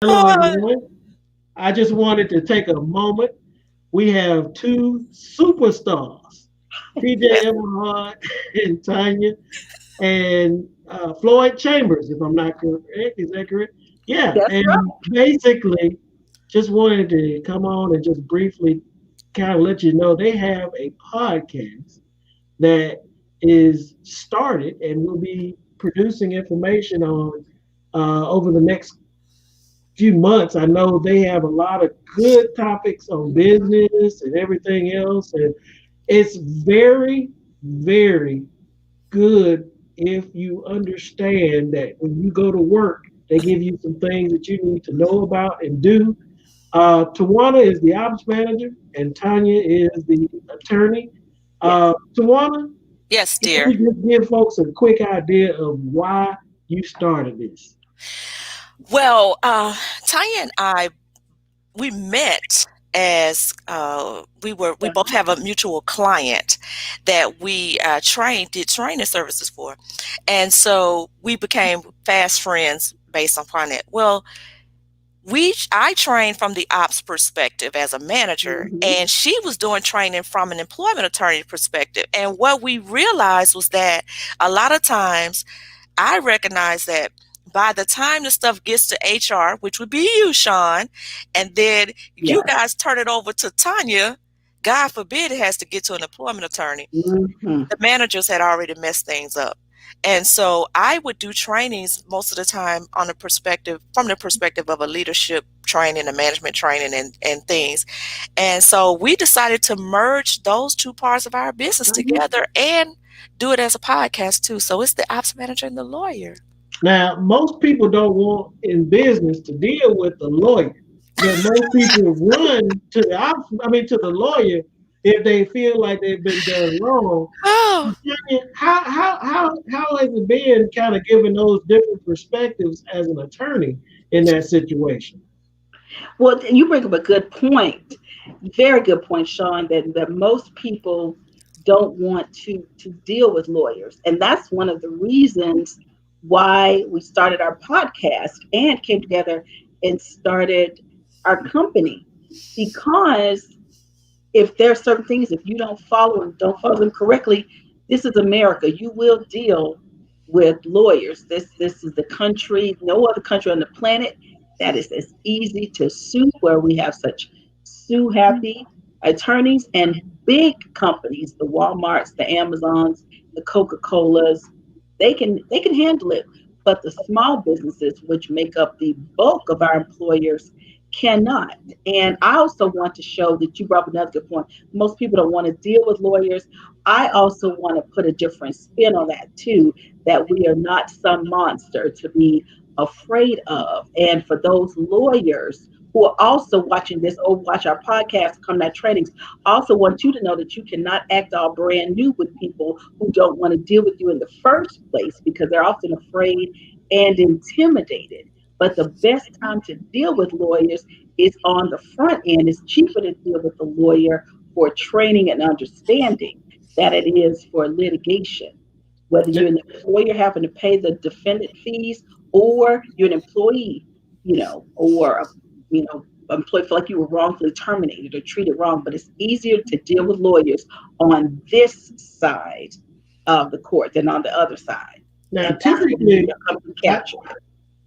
Hello, Oh, everyone. I just wanted to take a moment. We have two superstars, TJ yes, Everhart and Tanya, and Floyd Chambers, if I'm not correct. Is that correct? Yeah. That's right. And basically, just wanted to come on and just briefly kind of let you know they have a podcast that is started and will be producing information on over the next few months. I know they have a lot of good topics on business and everything else, and it's very, very good if you understand that when you go to work, they give you some things that you need to know about and do. Tawana is the ops manager, and Tanya is the attorney. Yes. Tawana, yes, can dear. you just give folks a quick idea of why you started this? Well, Tanya and I, we met as we both have a mutual client that we did training services for, and so we became fast friends based upon it. Well, I trained from the ops perspective as a manager, Hmm. and she was doing training from an employment attorney perspective. And what we realized was that a lot of times I recognize that by the time the stuff gets to HR, which would be you, Sean, and then you Yes. guys turn it over to Tanya, God forbid it has to get to an employment attorney, Hmm. the managers had already messed things up. And so I would do trainings most of the time on the perspective from the perspective of a leadership training, a management training and things. And so we decided to merge those two parts of our business together and do it as a podcast too. So it's the ops manager and the lawyer. Now, most people don't want in business to deal with the lawyer, but most people run to to the lawyer if they feel like they've been done wrong. Oh, How has it been kind of given those different perspectives as an attorney in that situation? Well, you bring up a good point. Very good point, Sean, that most people don't want to deal with lawyers. And that's one of the reasons why we started our podcast and came together and started our company. Because if there are certain things, if you don't follow and don't follow them correctly, this is America. You will deal with lawyers. This is the country, no other country on the planet that is as easy to sue, where we have such sue happy attorneys, and big companies, the Walmarts, the Amazons, the Coca-Colas, they can handle it. But the small businesses, which make up the bulk of our employers, cannot. And I also want to show that you brought up another good point. Most people don't want to deal with lawyers. I also want to put a different spin on that too, that we are not some monster to be afraid of. And for those lawyers who are also watching this or watch our podcast, come to our trainings, I also want you to know that you cannot act all brand new with people who don't want to deal with you in the first place, because they're often afraid and intimidated. But the best time to deal with lawyers is on the front end. It's cheaper to deal with a lawyer for training and understanding than it is for litigation. Whether you're an employer having to pay the defendant fees, or you're an employee, or employee feel like you were wrongfully terminated or treated wrong. But it's easier to deal with lawyers on this side of the court than on the other side. Now, And that's what we come to I, capture.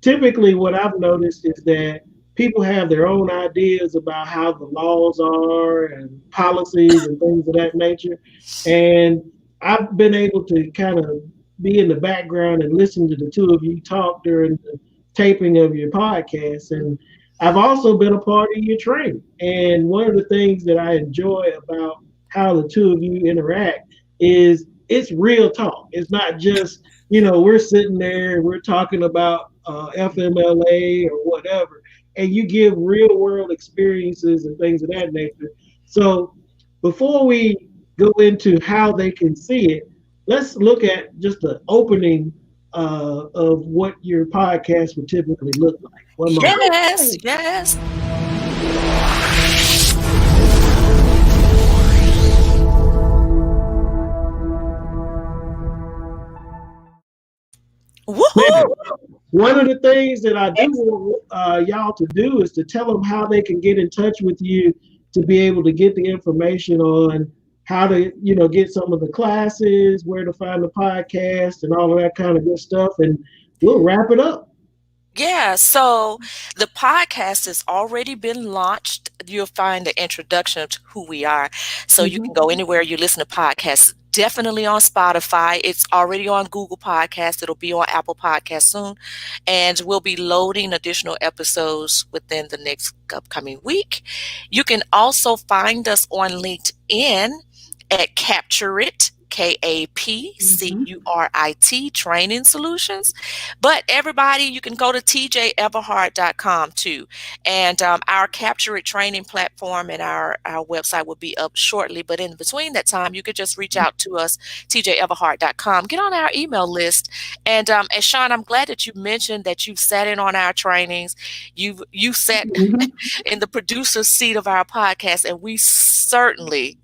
typically what I've noticed is that people have their own ideas about how the laws are and policies and things of that nature. And I've been able to kind of be in the background and listen to the two of you talk during the taping of your podcast. And I've also been a part of your training. And one of the things that I enjoy about how the two of you interact is it's real talk. It's not just, we're sitting there and we're talking about FMLA or whatever, and you give real world experiences and things of that nature. So before we go into how they can see it, let's look at just the opening of what your podcast would typically look like. One moment. yes, yes. Now, Woohoo! One of the things that I do want y'all to do is to tell them how they can get in touch with you to be able to get the information on how to, get some of the classes, where to find the podcast, and all of that kind of good stuff. And we'll wrap it up. Yeah, so the podcast has already been launched. You'll find the introduction to who we are. So you can go anywhere you listen to podcasts. Definitely on Spotify. It's already on Google Podcasts. It'll be on Apple Podcasts soon. And we'll be loading additional episodes within the next upcoming week. You can also find us on LinkedIn at Capture It. KAPCURIT Training Solutions. But everybody, you can go to tjeverhart.com too. And our Capture It training platform and our website will be up shortly. But in between that time, you could just reach out to us, tjeverhart.com. Get on our email list. And Sean, I'm glad that you mentioned that you sat in on our trainings. You sat in the producer's seat of our podcast, and we certainly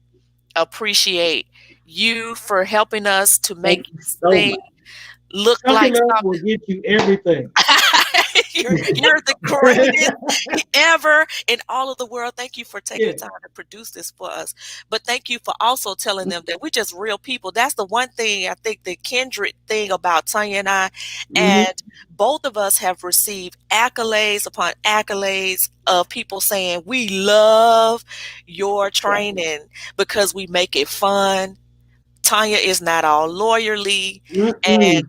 appreciate you for helping us to make this thing look like something. Will get you everything. You're the greatest ever in all of the world. Thank you for taking the time to produce this for us. But thank you for also telling them that we're just real people. That's the one thing I think the kindred thing about Tanya and I, and both of us have received accolades upon accolades of people saying we love your training because we make it fun. Tanya is not all lawyerly, and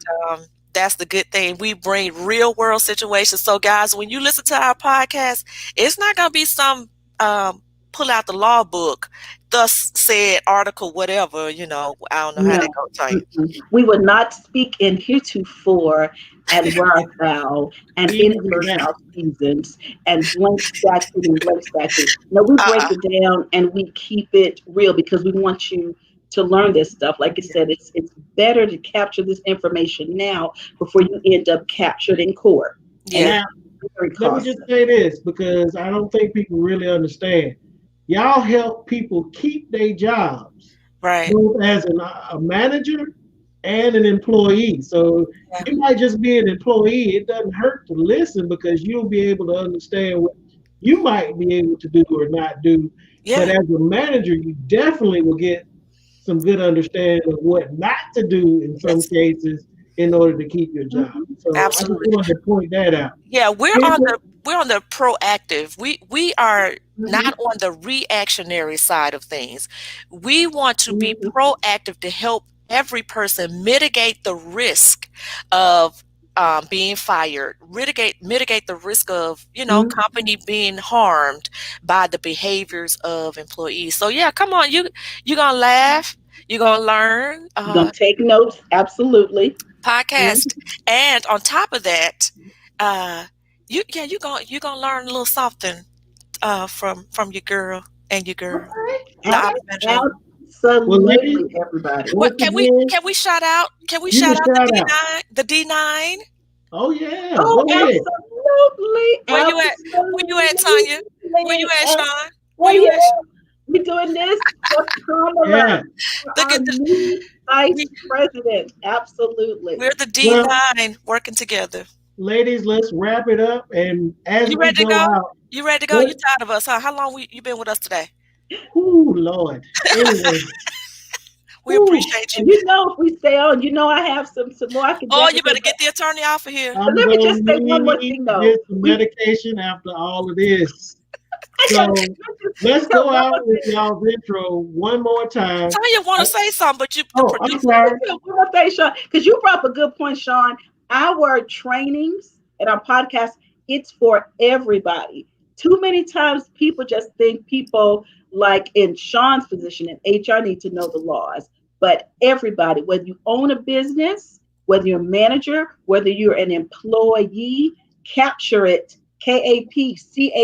that's the good thing. We bring real world situations. So guys, when you listen to our podcast, it's not going to be some pull out the law book, thus said article, whatever, I don't know how that goes, Tanya. We would not speak in heretofore and whereas and in first seasons and blank statute and blank statute. No, we break it down and we keep it real because we want you to learn this stuff. Like I said, it's better to capture this information now before you end up captured in court. Yeah. Let me just say this, because I don't think people really understand. Y'all help people keep their jobs, right? Both as a manager and an employee. So you might just be an employee. It doesn't hurt to listen because you'll be able to understand what you might be able to do or not do. Yeah. But as a manager, you definitely will get some good understanding of what not to do in some cases in order to keep your job. So absolutely. I just wanted to point that out. Yeah, we're on the proactive. We are not on the reactionary side of things. We want to be proactive to help every person mitigate the risk of being fired, mitigate the risk of, company being harmed by the behaviors of employees. So yeah, come on, you're gonna laugh, you're gonna learn, you're gonna take notes, absolutely. Podcast, and on top of that, you're gonna learn a little something from your girl and your girl. Absolutely, everybody. Can we shout out? Can we shout out the D9? Oh yeah. Oh, absolutely. Where you at? Where you at, Tanya? Where you at, Sean? Where you at? We're doing this for Kamala. Look at the new vice president. Absolutely. We're the D9 working together. Ladies, let's wrap it up. And as you ready to go? You ready to go? You tired of us, huh? How long you been with us today? Ooh, Lord. Anyway. We appreciate you. If we stay on, I have some more I can do. Oh, you better get the attorney off of here. Let me just say one more thing, though. Get some medication after all of this. So let's go out with y'all's intro one more time. Tanya want to say something, but I'm sorry. Sean, because you brought up a good point, Sean. Our trainings and our podcast, it's for everybody. Too many times people just think people like in Sean's position in HR need to know the laws, but everybody, whether you own a business, whether you're a manager, whether you're an employee, Capture It. KAPCHURIT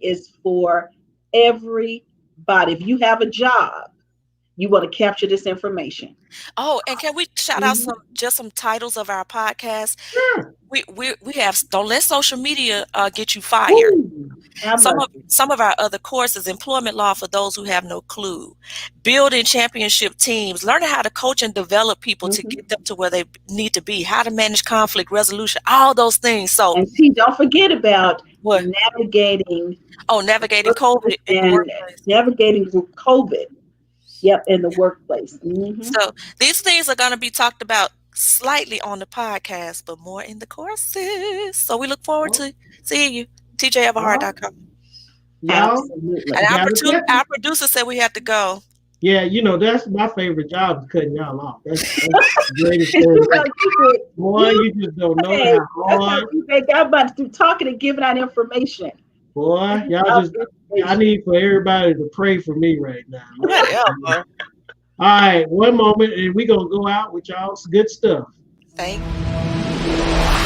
is for everybody. If you have a job, you want to capture this information. Oh, and can we shout out some titles of our podcast? Sure. We have, don't let social media get you fired. Some of our other courses: employment law for those who have no clue, building championship teams, learning how to coach and develop people to get them to where they need to be, how to manage conflict resolution, all those things. So, and see, don't forget about what? navigating COVID and navigating through COVID. Yep, in the workplace. So these things are going to be talked about slightly on the podcast, but more in the courses. So we look forward to seeing you. TJEverhart.com. Absolutely. And our producer said we have to go. Yeah, that's my favorite job, is cutting y'all off. That's the greatest thing. Boy, you just don't know how hard. I'm about to do talking and giving out information. Boy, I need for everybody to pray for me right now. Whatever. All right, one moment, and we're going to go out with y'all's good stuff. Thank you.